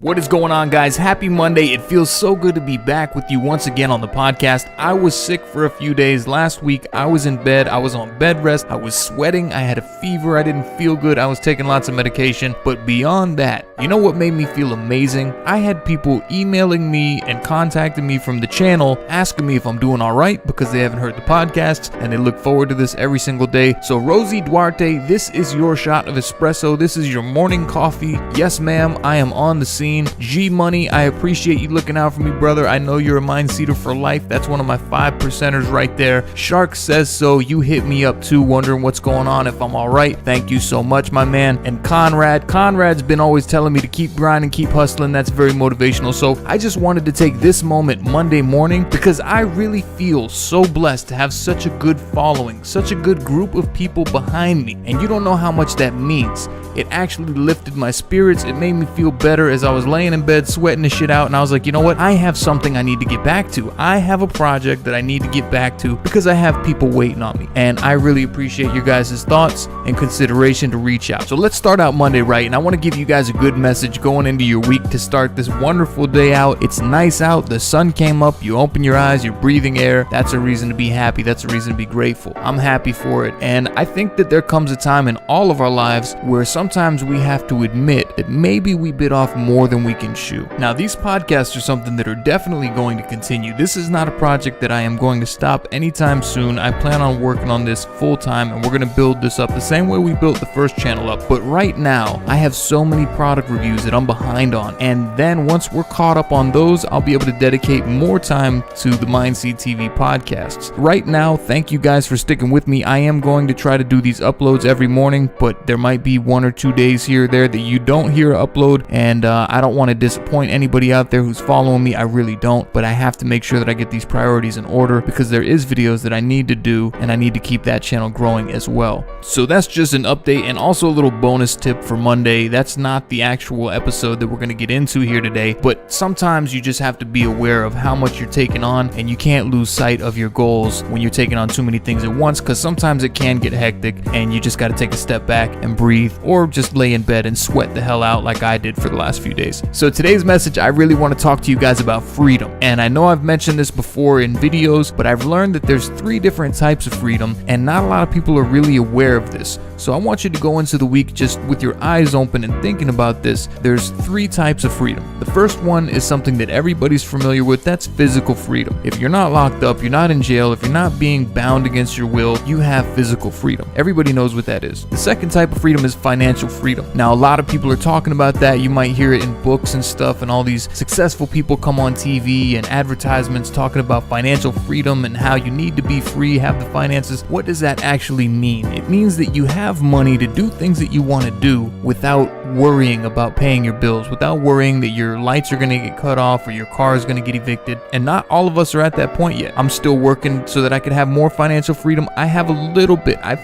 What is going on, guys? Happy Monday. It feels so good to be back with you once again on the podcast. I was sick for a few days. Last week, I was in bed. I was on bed rest. I was sweating. I had a fever. I didn't feel good. I was taking lots of medication. But beyond that, you know what made me feel amazing? I had people emailing me and contacting me from the channel, asking me if I'm doing all right because they haven't heard the podcast and they look forward to this every single day. So Rosie Duarte, this is your shot of espresso. This is your morning coffee. Yes, ma'am, I am on the scene. G Money, I appreciate you looking out for me, brother. I know you're a Mindseeder for life. That's one of my 5%ers right there. Shark says so. You hit me up too, wondering what's going on, if I'm all right. Thank you so much, my man. And Conrad's been always telling me to keep grinding, keep hustling. That's very motivational. So I just wanted to take this moment Monday morning because I really feel so blessed to have such a good following, such a good group of people behind me. And you don't know how much that means. It actually lifted my spirits. It made me feel better as I was laying in bed sweating the shit out, and I was like, you know what? I have something I need to get back to. I have a project that I need to get back to because I have people waiting on me. And I really appreciate your guys' thoughts and consideration to reach out. So let's start out Monday right, and I want to give you guys a good message going into your week to start this wonderful day out. It's nice out. The sun came up. You open your eyes. You're breathing air. That's a reason to be happy. That's a reason to be grateful. I'm happy for it. And I think that there comes a time in all of our lives where sometimes we have to admit that maybe we bit off more than we can chew. Now, these podcasts are something that are definitely going to continue. This is not a project that I am going to stop anytime soon. I plan on working on this full time, and we're going to build this up the same way we built the first channel up. But right now, I have so many product reviews that I'm behind on. And then once we're caught up on those, I'll be able to dedicate more time to the Mindseed TV podcasts. Right now, thank you guys for sticking with me. I am going to try to do these uploads every morning, but there might be 1 or 2 days here or there that you don't hear an upload, and I don't want to disappoint anybody out there who's following me. I really don't, but I have to make sure that I get these priorities in order because there is videos that I need to do, and I need to keep that channel growing as well. So that's just an update, and also a little bonus tip for Monday. That's not the actual episode that we're going to get into here today, but sometimes you just have to be aware of how much you're taking on, and you can't lose sight of your goals when you're taking on too many things at once, because sometimes it can get hectic, and you just got to take a step back and breathe, or just lay in bed and sweat the hell out like I did for the last few days. So today's message, I really want to talk to you guys about freedom. And I know I've mentioned this before in videos, but I've learned that there's 3 different types of freedom, and not a lot of people are really aware of this. So I want you to go into the week just with your eyes open and thinking about this. There's 3 types of freedom. The first one is something that everybody's familiar with. That's physical freedom. If you're not locked up, you're not in jail, if you're not being bound against your will, you have physical freedom. Everybody knows what that is. The second type of freedom is financial freedom. Now, a lot of people are talking about that. You might hear it in books and stuff, and all these successful people come on TV and advertisements talking about financial freedom and how you need to be free, have the finances. What does that actually mean? It means that you have money to do things that you want to do without worrying about paying your bills, without worrying that your lights are going to get cut off or your car is going to get evicted. And not all of us are at that point yet. I'm still working so that I can have more financial freedom. I have a little bit. I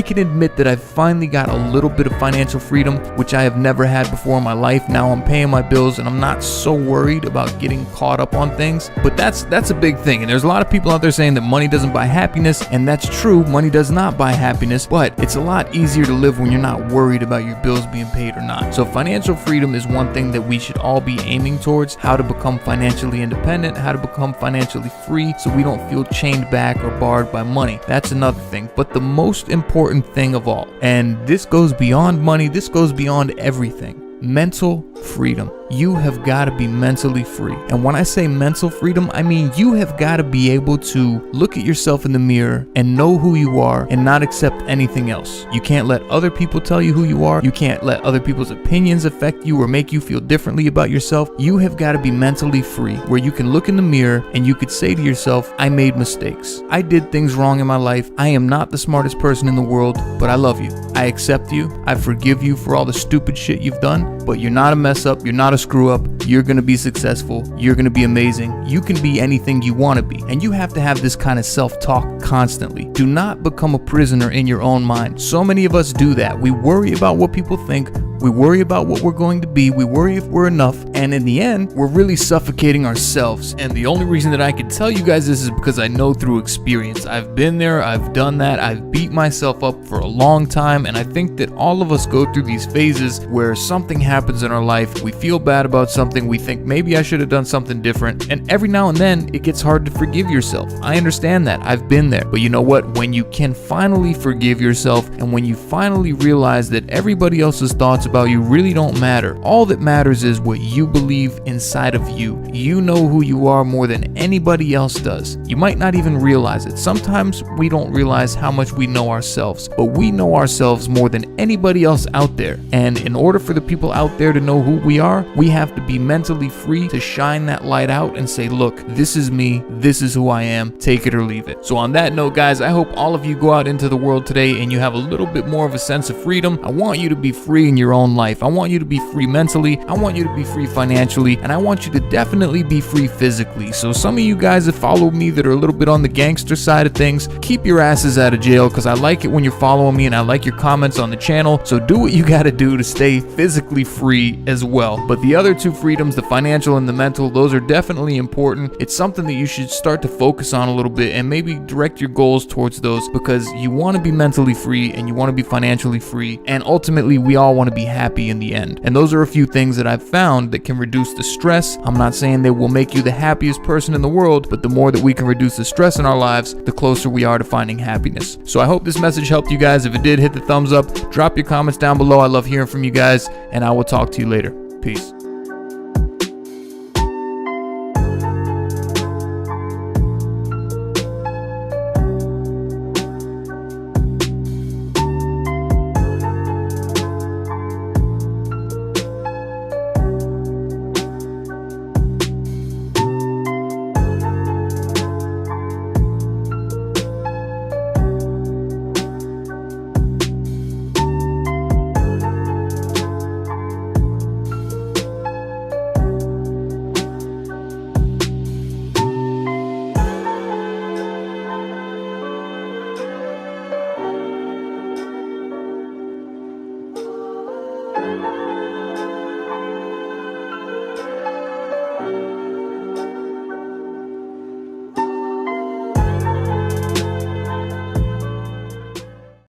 can admit that I've finally got a little bit of financial freedom, which I have never had before in my life. Now I'm paying my bills and I'm not so worried about getting caught up on things. But that's a big thing. And there's a lot of people out there saying that money doesn't buy happiness, and that's true. Money does not buy happiness, but it's a lot easier to live when you're not worried about your bills being paid or not. So financial freedom is one thing that we should all be aiming towards, how to become financially independent, how to become financially free so we don't feel chained back or barred by money. That's another thing. But the most important thing of all, and this goes beyond money, this goes beyond everything, mental freedom. You have got to be mentally free. And when I say mental freedom, I mean you have got to be able to look at yourself in the mirror and know who you are and not accept anything else. You can't let other people tell you who you are. You can't let other people's opinions affect you or make you feel differently about yourself. You have got to be mentally free, where you can look in the mirror and you could say to yourself, I made mistakes. I did things wrong in my life. I am not the smartest person in the world, but I love you. I accept you. I forgive you for all the stupid shit you've done, but you're not a mess up. You're not a screw up. You're going to be successful. You're going to be amazing. You can be anything you want to be. And you have to have this kind of self-talk constantly. Do not become a prisoner in your own mind. So many of us do that. We worry about what people think, We worry about what we're going to be. We worry if we're enough. And in the end, we're really suffocating ourselves. And the only reason that I can tell you guys this is because I know through experience. I've been there. I've done that. I've beat myself up for a long time. And I think that all of us go through these phases where something happens in our life. We feel bad about something. We think maybe I should have done something different. And every now and then it gets hard to forgive yourself. I understand that. I've been there. But you know what? When you can finally forgive yourself and when you finally realize that everybody else's thoughts about you really don't matter, all that matters is what you believe inside of you. You know who you are more than anybody else does. You might not even realize it. Sometimes we don't realize how much we know ourselves, but we know ourselves more than anybody else out there. And in order for the people out there to know who we are, we have to be mentally free to shine that light out and say, look, this is me, this is who I am, take it or leave it. So on that note, guys, I hope all of you go out into the world today and you have a little bit more of a sense of freedom. I want you to be free in your own life. I want you to be free mentally. I want you to be free financially. And I want you to definitely be free physically. So some of you guys that follow me that are a little bit on the gangster side of things, keep your asses out of jail because I like it when you're following me and I like your comments on the channel. So do what you got to do to stay physically free as well. But the other two freedoms, the financial and the mental, those are definitely important. It's something that you should start to focus on a little bit and maybe direct your goals towards those because you want to be mentally free and you want to be financially free. And ultimately, we all want to be happy in the end. And those are a few things that I've found that can reduce the stress. I'm not saying they will make you the happiest person in the world, but the more that we can reduce the stress in our lives, the closer we are to finding happiness. So I hope this message helped you guys. If it did, hit the thumbs up, drop your comments down below. I love hearing from you guys, and I will talk to you later. Peace.